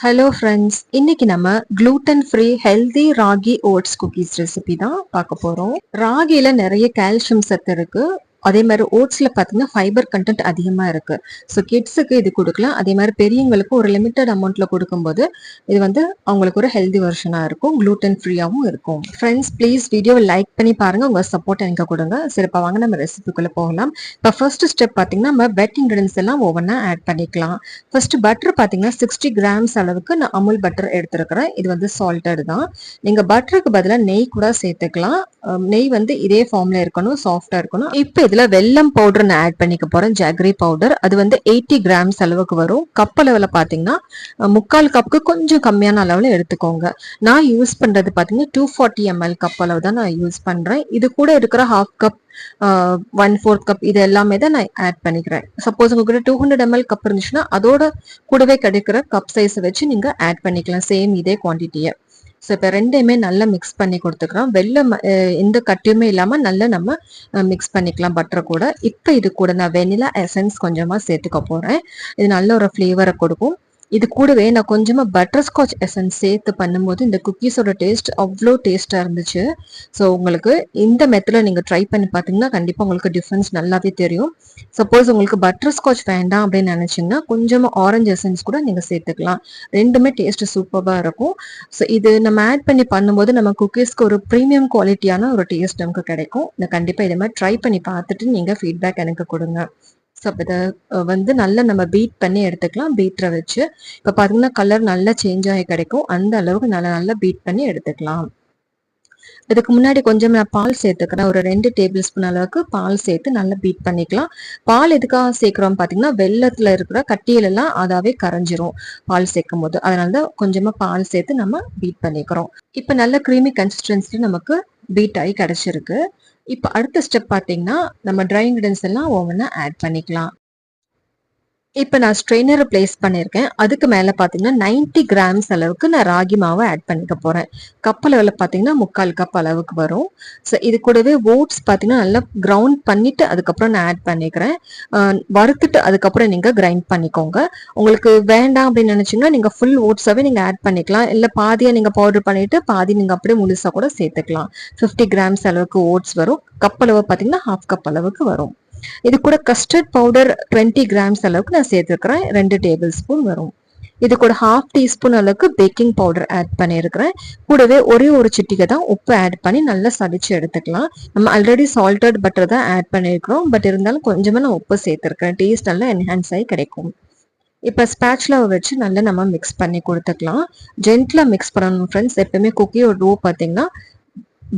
Hello friends, இன்னைக்கு நம்ம gluten free healthy ragi oats cookies recipe தான் பார்க்க போறோம். ராகில நிறைய கால்சியம் சத்து இருக்கு. அதே மாதிரி ஓட்ஸ்ல பார்த்தீங்கன்னா ஃபைபர் கண்டென்ட் அதிகமா இருக்கு. ஸோ கிட்ஸுக்கு இது கொடுக்கலாம். அதே மாதிரி பெரியவங்களுக்கு ஒரு லிமிட்டட் அமௌண்ட்ல கொடுக்கும்போது இது வந்து அவங்களுக்கு ஒரு ஹெல்தி வெர்ஷனா இருக்கும். gluten ஃப்ரீயாவும் இருக்கும். ஃப்ரெண்ட்ஸ், ப்ளீஸ் வீடியோவை லைக் பண்ணி பாருங்க. உங்க சப்போர்ட் எனக்கு கொடுங்க. சிறப்பாக வாங்க நம்ம ரெசிபிக்குள்ள போகலாம். இப்போ ஃபர்ஸ்ட் ஸ்டெப் பார்த்தீங்கன்னா நம்ம வெட் இன்கிரீடியன்ஸ் எல்லாம் ஒவ்வொன்றா ஆட் பண்ணிக்கலாம். ஃபர்ஸ்ட் பட்டர் பார்த்தீங்கன்னா 60 கிராம்ஸ் அளவுக்கு நான் அமுல் பட்டர் எடுத்திருக்கிறேன். இது வந்து சால்டட் தான். நீங்க பட்டருக்கு பதிலாக நெய் கூட சேர்த்துக்கலாம். நெய் வந்து இதே ஃபார்ம்ல இருக்கணும், சாஃப்டா இருக்கணும். இப்போ இதுல வெல்லம் பவுடர் நான் ஆட் பண்ணிக்க போறேன். Jaggery powder. அது வந்து 80 கிராம்ஸ் அளவுக்கு வரும். கப் அளவில் பார்த்தீங்கன்னா 3/4 கப்புக்கு கொஞ்சம் கம்மியான அளவில் எடுத்துக்கோங்க. நான் யூஸ் பண்றது பார்த்தீங்கன்னா 240 ml கப் அளவு தான் நான் யூஸ் பண்றேன். இது கூட இருக்கிற 1/2 கப் 1/4 கப் இது எல்லாமே தான் நான் ஆட் பண்ணிக்கிறேன். சப்போஸ் உங்ககிட்ட 200 ml கப் இருந்துச்சுன்னா அதோட கூடவே கிடைக்கிற கப் சைஸை வச்சு நீங்க ஆட் பண்ணிக்கலாம், சேம் இதே குவான்டிட்டியை. ஸோ இப்போ ரெண்டையுமே நல்லா மிக்ஸ் பண்ணி கொடுத்துக்கிறோம். வெள்ளம் எந்த கட்டியுமே இல்லாமல் நல்லா நம்ம மிக்ஸ் பண்ணிக்கலாம் பட்டர் கூட. இப்போ இது கூட நான் வெனிலா எசன்ஸ் கொஞ்சமாக சேர்த்துக்க போகிறேன். இது நல்ல ஒரு ஃப்ளேவரை கொடுக்கும். இது கூடவே நான் கொஞ்சமாக பட்டர் ஸ்காட்ச் எசன்ஸ் சேர்த்து பண்ணும்போது இந்த குக்கீஸோட டேஸ்ட் அவ்வளோ டேஸ்ட்டாக இருந்துச்சு. ஸோ உங்களுக்கு இந்த மெத்தடில் நீங்கள் ட்ரை பண்ணி பார்த்தீங்கன்னா கண்டிப்பாக உங்களுக்கு டிஃப்ரென்ஸ் நல்லாவே தெரியும். சப்போஸ் உங்களுக்கு பட்டர் ஸ்காட்ச் வேண்டாம் அப்படின்னு நினச்சிங்கன்னா கொஞ்சமாக ஆரஞ்சு எசன்ஸ் கூட நீங்கள் சேர்த்துக்கலாம். ரெண்டுமே டேஸ்ட் சூப்பராக இருக்கும். ஸோ இது நம்ம ஆட் பண்ணி பண்ணும்போது நம்ம குக்கீஸ்க்கு ஒரு ப்ரீமியம் குவாலிட்டியான ஒரு டேஸ்ட் நமக்கு கிடைக்கும். நான் கண்டிப்பாக இதை மாதிரி ட்ரை பண்ணி பார்த்துட்டு நீங்கள் ஃபீட்பேக் எனக்கு கொடுங்க. ஸோ இதை வந்து நல்லா நம்ம பீட் பண்ணி எடுத்துக்கலாம் பீட்டரை வச்சு. இப்போ பார்த்தீங்கன்னா கலர் நல்லா சேஞ்ச் ஆகி கிடைக்கும். அந்த அளவுக்கு நல்லா பீட் பண்ணி எடுத்துக்கலாம். இதுக்கு முன்னாடி கொஞ்சம் நான் பால் சேர்த்துக்கிறேன். ஒரு 2 டேபிள் ஸ்பூன் அளவுக்கு பால் சேர்த்து நல்லா பீட் பண்ணிக்கலாம். பால் எதுக்காக சேர்க்குறோம் பார்த்தீங்கன்னா வெள்ளத்தில் இருக்கிற கட்டியிலெல்லாம் அதாவே கரைஞ்சிரும் பால் சேர்க்கும் போது. அதனால தான் கொஞ்சமாக பால் சேர்த்து நம்ம பீட் பண்ணிக்கிறோம். இப்போ நல்ல க்ரீமி கன்சிஸ்டன்சி நமக்கு பீட் ஆகி கிடைச்சிருக்கு. இப்போ அடுத்த ஸ்டெப் பார்த்தீங்கன்னா நம்ம ட்ரை இன்கிரிடியன்ஸ் எல்லாம் ஒவ்வொன்றா ஆட் பண்ணிக்கலாம். இப்போ நான் ஸ்ட்ரெயினரை பிளேஸ் பண்ணியிருக்கேன். அதுக்கு மேலே பார்த்தீங்கன்னா 90 கிராம்ஸ் அளவுக்கு நான் ராகி மாவை ஆட் பண்ணிக்க போகிறேன். கப் அளவில் பார்த்தீங்கன்னா 3/4 கப் அளவுக்கு வரும். ஸோ இது கூடவே ஓட்ஸ் பார்த்தீங்கன்னா நல்லா கிரவுண்ட் பண்ணிட்டு அதுக்கப்புறம் நான் ஆட் பண்ணிக்கிறேன். வறுத்துட்டு அதுக்கப்புறம் நீங்கள் கிரைண்ட் பண்ணிக்கோங்க. உங்களுக்கு வேண்டாம் அப்படின்னு நினச்சிங்கன்னா நீங்கள் ஃபுல் ஓட்ஸாகவே நீங்கள் ஆட் பண்ணிக்கலாம். இல்லை பாதியை நீங்கள் பவுடர் பண்ணிவிட்டு பாதி நீங்கள் அப்படியே முழுசாக கூட சேர்த்துக்கலாம். 50 கிராம்ஸ் அளவுக்கு ஓட்ஸ் வரும். கப் அளவு பார்த்தீங்கன்னா 1/2 கப் அளவுக்கு வரும். இது கூட கஸ்டர்ட் பவுடர் 20 கிராம்ஸ் அளவுக்கு நான் சேர்த்துக்கிறேன். 2 டேபிள் ஸ்பூன் வரும். இது கூட 1/2 டீஸ்பூன் அளவுக்கு பேக்கிங் பவுடர் ஆட் பண்ணியிருக்கிறேன். கூடவே ஒரு சிட்டிகை தான் உப்பு ஆட் பண்ணி நல்லா சளிச்சு எடுத்துக்கலாம். நம்ம ஆல்ரெடி சால்டட் பட்டர் தான் ஆட் பண்ணியிருக்கிறோம். பட் இருந்தாலும் கொஞ்சமாக நான் உப்பு சேர்த்துருக்கேன். டேஸ்ட் நல்லா என்ஹான்ஸ் ஆகி கிடைக்கும். இப்போ ஸ்பேட்ச்லாவை வச்சு நல்லா நம்ம மிக்ஸ் பண்ணி கொடுத்துக்கலாம். ஜென்ட்லாக மிக்ஸ் பண்ணணும் ஃப்ரெண்ட்ஸ். எப்பவுமே குக்கியோட டோ பார்த்தீங்கன்னா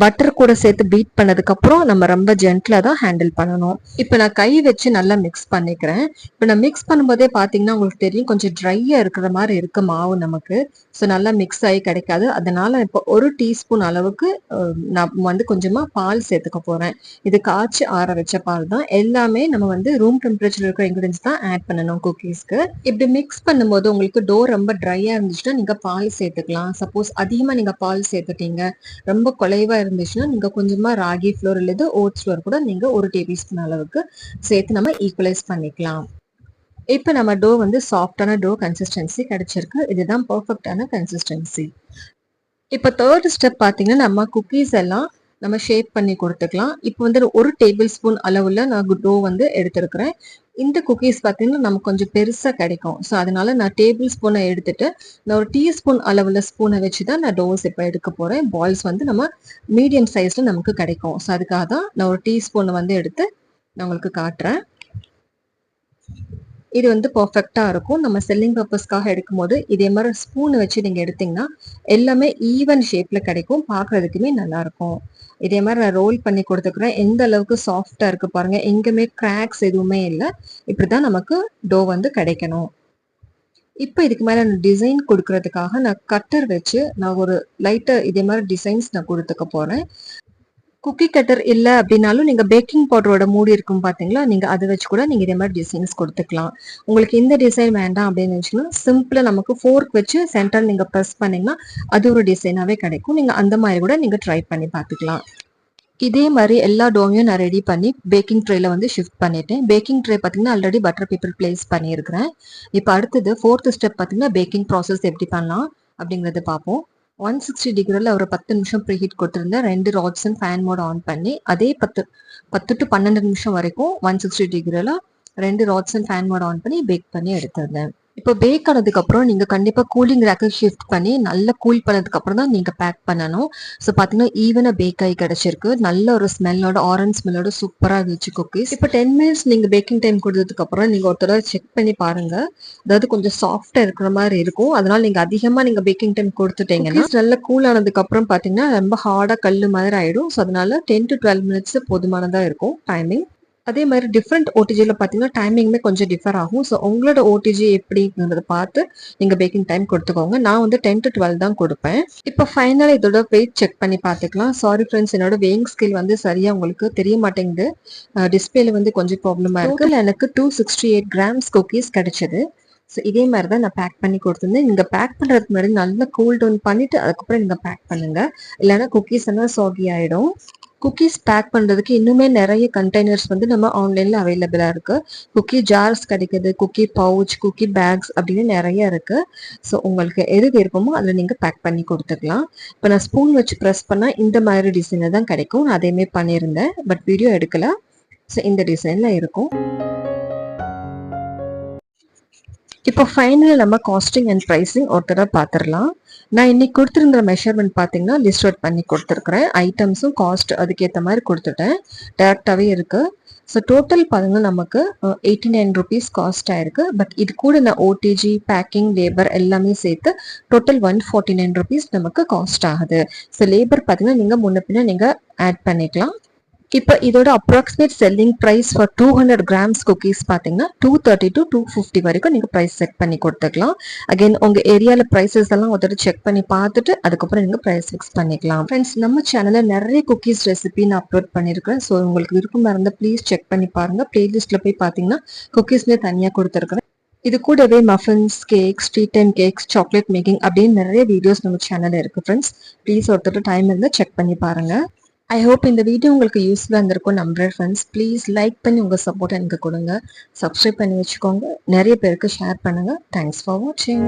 பட்டர் கூட சேர்த்து பீட் பண்ணதுக்கு அப்புறம் நம்ம ரொம்ப ஜென்ட்லா தான் ஹேண்டில் பண்ணணும். இப்போ நான் கை வச்சு நல்லா மிக்ஸ் பண்ணிக்கிறேன். இப்போ நான் மிக்ஸ் பண்ணும்போதே பார்த்தீங்கன்னா உங்களுக்கு தெரியும் கொஞ்சம் ட்ரையா இருக்கிற மாதிரி இருக்கு மாவு நமக்கு. ஸோ நல்லா மிக்ஸ் ஆகி கிடைக்காது. அதனால இப்போ 1 டீஸ்பூன் அளவுக்கு நான் வந்து கொஞ்சமா பால் சேர்த்துக்க போறேன். இது காய்ச்சி ஆற வச்ச பால் தான். எல்லாமே நம்ம வந்து ரூம் டெம்பரேச்சர் இருக்கிற இன்கிரீடியன்ஸ் தான் ஆட் பண்ணணும் குக்கீஸ்க்கு. இப்படி மிக்ஸ் பண்ணும்போது உங்களுக்கு டோ ரொம்ப ட்ரையா இருந்துச்சுன்னா நீங்க பால் சேர்த்துக்கலாம். சப்போஸ் அதிகமா நீங்க பால் சேர்த்துட்டீங்க, ரொம்ப குலைவா இருந்துச்சுன்னா நீங்க கொஞ்சமா ராகி ஃப்ளோர் அல்லது ஓட்ஸ் ஃப்ளோர் கூட நீங்க 1 டேபிள் ஸ்பூன் அளவுக்கு சேர்த்து நம்ம ஈக்குவலைஸ் பண்ணிக்கலாம். இப்போ நம்ம டோ வந்து சாஃப்டான டோ கன்சிஸ்டன்சி கிடைச்சிருக்கு. இதுதான் பர்ஃபெக்டான கன்சிஸ்டன்சி. இப்போ தேர்ட் ஸ்டெப் பார்த்தீங்கன்னா நம்ம குக்கீஸ் எல்லாம் நம்ம ஷேப் பண்ணி கொடுத்துக்கலாம். இப்போ வந்து 1 டேபிள் ஸ்பூன் அளவுல நான் டோ வந்து எடுத்திருக்கிறேன். இந்த குக்கீஸ் பார்த்தீங்கன்னா நமக்கு கொஞ்சம் பெருசாக கிடைக்கும். ஸோ அதனால நான் டேபிள் ஸ்பூனை எடுத்துட்டு நான் ஒரு டீஸ்பூன் அளவில் ஸ்பூனை வச்சு தான் நான் டோஸ் இப்போ எடுக்க போகிறேன். பால்ஸ் வந்து நம்ம மீடியம் சைஸில் நமக்கு கிடைக்கும். ஸோ அதுக்காக தான் நான் ஒரு டீஸ்பூனை வந்து எடுத்து நான் உங்களுக்கு காட்டுறேன். இது வந்து பர்ஃபெக்டாக இருக்கும். நம்ம செல்லிங் பர்பஸ்க்காக எடுக்கும்போது இதே மாதிரி ஸ்பூனை வச்சு நீங்கள் எடுத்தீங்கன்னா எல்லாமே ஈவன் ஷேப்பில் கிடைக்கும். பார்க்குறதுக்குமே நல்லாயிருக்கும். இதே மாதிரி நான் ரோல் பண்ணி கொடுத்துக்கிறேன். எந்த அளவுக்கு சாஃப்டாக இருக்குது பாருங்கள். எங்கேயுமே கிராக்ஸ் எதுவுமே இல்லை. இப்படி தான் நமக்கு டோ வந்து கிடைக்கணும். இப்போ இதுக்கு மேலே நான் டிசைன் கொடுக்கறதுக்காக நான் கட்டர் வச்சு நான் ஒரு லைட்டாக இதே மாதிரி டிசைன்ஸ் நான் கொடுத்துக்க போகிறேன். குக்கி கட்டர் இல்லை அப்படின்னாலும் நீங்கள் பேக்கிங் பவுடரோட மூடி இருக்கும் பார்த்தீங்களா, நீங்கள் அதை வச்சு கூட நீங்கள் இதே மாதிரி டிசைன்ஸ் கொடுத்துக்கலாம். உங்களுக்கு இந்த டிசைன் வேண்டாம் அப்படின்னு நினச்சிங்கன்னா சிம்பிளாக நமக்கு ஃபோர்க் வச்சு சென்டர் நீங்கள் ப்ரெஸ் பண்ணிங்கன்னா அது ஒரு டிசைனாகவே கிடைக்கும். நீங்கள் அந்த மாதிரி கூட நீங்கள் ட்ரை பண்ணி பார்த்துக்கலாம். இதே மாதிரி எல்லா டோவையும் நான் ரெடி பண்ணி பேக்கிங் ட்ரேல வந்து ஷிஃப்ட் பண்ணிட்டேன். பேக்கிங் ட்ரே பார்த்தீங்கன்னா ஆல்ரெடி பட்டர் பேப்பர் பிளேஸ் பண்ணியிருக்கிறேன். இப்போ அடுத்தது 4th ஸ்டெப் பார்த்தீங்கன்னா பேக்கிங் ப்ராசஸ் எப்படி பண்ணலாம் அப்படிங்கிறத பார்ப்போம். 160 டிகிரியில் ஒரு 10 நிமிஷம் ப்ரீஹீட் கொடுத்துருந்தேன். 2 rods and fan mode on பண்ணி அதே 10 டு 12 நிமிஷம் வரைக்கும் 160 டிகிரியில் 2 rods and fan mode on பண்ணி பேக் பண்ணி எடுத்திருந்தேன். இப்போ பேக் ஆனதுக்கு அப்புறம் நீங்க கண்டிப்பா கூலிங் ரேக்கு ஷிஃப்ட் பண்ணி நல்லா கூல் பண்ணதுக்கு அப்புறம் தான் நீங்க பேக் பண்ணணும். ஸோ பாத்தீங்கன்னா ஈவனா பேக் ஆகி கிடைச்சிருக்கு. நல்ல ஒரு ஸ்மெல்லோட ஆரஞ்ச் ஸ்மெல்லோட சூப்பரா இருந்துச்சு குக்கீஸ். இப்போ 10 மினிட்ஸ் நீங்க பேக்கிங் டைம் கொடுத்ததுக்கு அப்புறம் நீங்க ஒரு தடவை செக் பண்ணி பாருங்க. அதாவது கொஞ்சம் சாஃப்டா இருக்கிற மாதிரி இருக்கும். அதனால நீங்க அதிகமா நீங்க பேக்கிங் டைம் கொடுத்துட்டீங்கன்னா நல்லா கூல் ஆனதுக்கு அப்புறம் பாத்தீங்கன்னா ரொம்ப ஹார்டா கல்லு மாதிரி ஆயிடும். ஸோ அதனால 10 to 12 மினிட்ஸ் போதுமானதா இருக்கும் டைமிங். அதே மாதிரி டிஃப்ரெண்ட் ஓடிஜியில் பார்த்தீங்கன்னா டைமிங்குமே கொஞ்சம் டிஃபர் ஆகும். ஸோ உங்களோட ஓடிஜி எப்படிங்கிறத பார்த்து நீங்கள் பேக்கிங் டைம் கொடுத்துக்கோங்க. நான் வந்து 10 to 12 தான் கொடுப்பேன். இப்போ ஃபைனலாக இதோட வெயிட் செக் பண்ணி பார்த்துக்கலாம். சாரி ஃப்ரெண்ட்ஸ், என்னோட வெயிங் ஸ்கேல் வந்து சரியாக உங்களுக்கு தெரிய மாட்டேங்குது. டிஸ்பிளேல வந்து கொஞ்சம் ப்ராப்ளமாக இருக்குது. எனக்கு 268 கிராம்ஸ் குக்கீஸ் கிடைச்சது. ஸோ இதே மாதிரி தான் நான் பேக் பண்ணி கொடுத்துருந்தேன். நீங்கள் பேக் பண்ணுறதுக்கு முன்னாடி நல்லா கூல் டவுன் பண்ணிவிட்டு அதுக்கப்புறம் நீங்கள் பேக் பண்ணுங்கள். இல்லைன்னா குக்கீஸ் எல்லாம் சாகி ஆகிடும். குக்கீஸ் பேக் பண்ணுறதுக்கு இன்னுமே நிறைய கண்டெய்னர்ஸ் வந்து நம்ம ஆன்லைனில் அவைலபிளாக இருக்குது. குக்கி ஜார்ஸ் கிடைக்குது, குக்கி பவுச், குக்கி பேக்ஸ் அப்படின்னு நிறைய இருக்குது. ஸோ உங்களுக்கு எது விருப்பமோ அதில் நீங்கள் பேக் பண்ணி கொடுத்துக்கலாம். இப்போ நான் ஸ்பூன் வச்சு ப்ரெஸ் பண்ணால் இந்த மாதிரி டிசைனில் தான் கிடைக்கும். நான் அதேமே பண்ணியிருந்தேன், பட் வீடியோ எடுக்கல. ஸோ இந்த டிசைனில் இருக்கும். இப்போ ஃபைனல் நம்ம காஸ்டிங் அண்ட் ப்ரைஸிங் ஒரு தடவை பார்த்துடலாம். நான் இன்னைக்கு கொடுத்துருந்த மெஷர்மெண்ட் பார்த்தீங்கன்னா லிஸ்ட் அவுட் பண்ணி கொடுத்துருக்குறேன். ஐட்டம்ஸும் காஸ்ட் அதுக்கேற்ற மாதிரி கொடுத்துட்டேன். டேரெக்டாகவே இருக்குது. ஸோ டோட்டல் பார்த்தீங்கன்னா நமக்கு 89 ருபீஸ் காஸ்ட் ஆயிருக்கு. பட் இது கூட நான் ஓடிஜி, பேக்கிங், லேபர் எல்லாமே சேர்த்து டோட்டல் 149 ருபீஸ் நமக்கு காஸ்ட் ஆகுது. ஸோ லேபர் பார்த்தீங்கன்னா நீங்கள் முன்ன பின்ன நீங்கள் ஆட் பண்ணிக்கலாம். இப்போ இதோட approximate selling price for 200 grams cookies பார்த்தீங்கன்னா 230 to 250 வரைக்கும் நீங்கள் ப்ரைஸ் செட் பண்ணி கொடுத்துக்கலாம். அகைன் உங்கள் ஏரியாவில் ப்ரைஸஸ் எல்லாம் ஒரு செக் பண்ணி பார்த்துட்டு அதுக்கப்புறம் நீங்கள் ப்ரைஸ் ஃபிக்ஸ் பண்ணிக்கலாம். ஃப்ரெண்ட்ஸ், நம்ம சேனலில் நிறைய குக்கீஸ் ரெசிபி நான் அப்லோட் பண்ணியிருக்கேன். ஸோ உங்களுக்கு விருப்பமாக இருந்தால் ப்ளீஸ் செக் பண்ணி பாருங்கள். பிளேலிஸ்ட்டில் போய் பார்த்தீங்கன்னா குக்கீஸ்லேயே தனியாக கொடுத்துருக்குறேன். இது கூடவே muffins, cakes, street and cakes, chocolate making அப்படின்னு நிறைய வீடியோஸ் நம்ம சேனலில் இருக்குது. ஃப்ரெண்ட்ஸ், ப்ளீஸ் ஒருத்தர் டைம் இருந்தால் செக் பண்ணி பாருங்கள். ஐ ஹோப் இந்த வீடியோ உங்களுக்கு யூஸ்ஃபுல்லாக இருந்திருக்கும் நம்புறேன். ஃப்ரெண்ட்ஸ், ப்ளீஸ் லைக் பண்ணி உங்கள் சப்போர்ட் எனக்கு கொடுங்க. சப்ஸ்கிரைப் பண்ணி வச்சுக்கோங்க. நிறைய பேருக்கு ஷேர் பண்ணுங்கள். தேங்க்ஸ் ஃபார் வாட்சிங்.